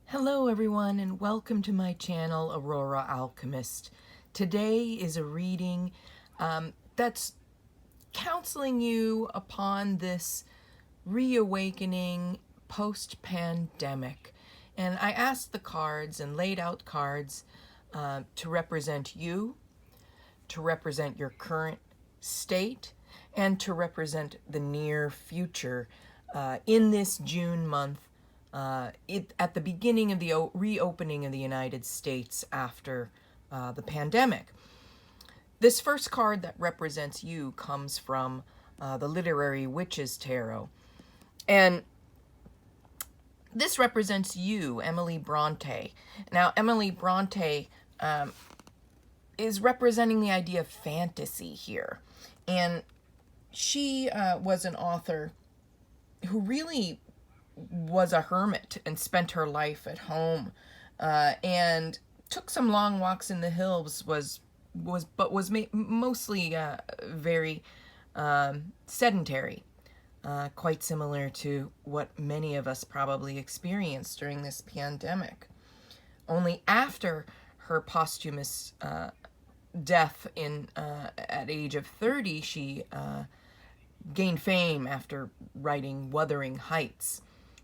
Hello everyone and welcome to my channel, Aurora Alchemist. Today is a reading that's counseling you upon this reawakening post-pandemic. And I asked the cards and laid out cards to represent you, to represent your current state, and to represent the near future in this June month at the beginning of the reopening of the United States after the pandemic. This first card that represents you comes from the Literary Witches Tarot. And this represents you, Emily Bronte. Now, Emily Bronte is representing the idea of fantasy here. And she was an author who really was a hermit and spent her life at home and took some long walks in the hills, but was mostly very sedentary, quite similar to what many of us probably experienced during this pandemic. Only after her posthumous death at age of 30, she gained fame after writing Wuthering Heights.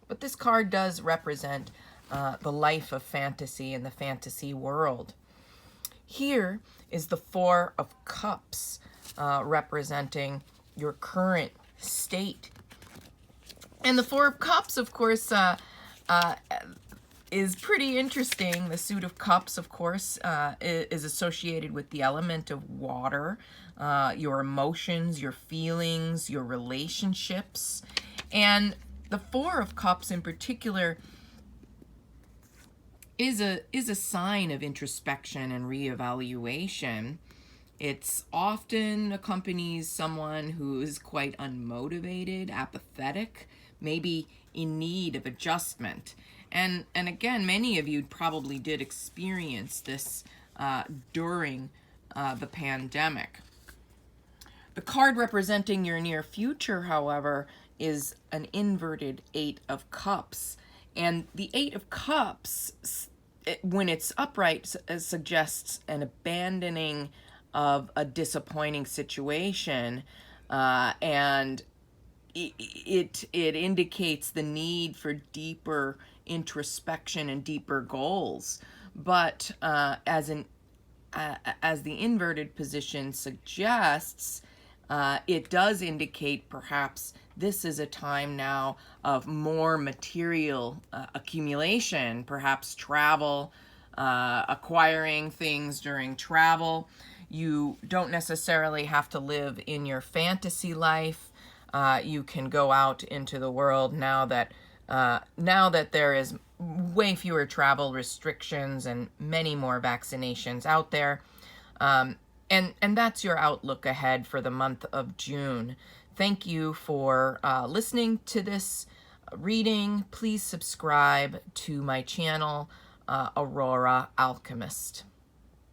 But this card does represent the life of fantasy and the fantasy world. Here is the Four of Cups, representing your current state. And the Four of Cups, of course, is pretty interesting. The Suit of Cups, of course, is associated with the element of water, your emotions, your feelings, your relationships. And the Four of Cups in particular is a sign of introspection and reevaluation. It's often accompanies someone who is quite unmotivated, apathetic, maybe in need of adjustment. And again, many of you probably did experience this during the pandemic. The card representing your near future, however, is an inverted Eight of Cups. And the Eight of Cups, when it's upright, suggests an abandoning of a disappointing situation, and it indicates the need for deeper introspection and deeper goals. But as the inverted position suggests, it does indicate perhaps this is a time now of more material accumulation, perhaps travel, acquiring things during travel. You don't necessarily have to live in your fantasy life. You can go out into the world now that there is way fewer travel restrictions and many more vaccinations out there. And that's your outlook ahead for the month of June. Thank you for listening to this reading. Please subscribe to my channel, Aurora Alchemist.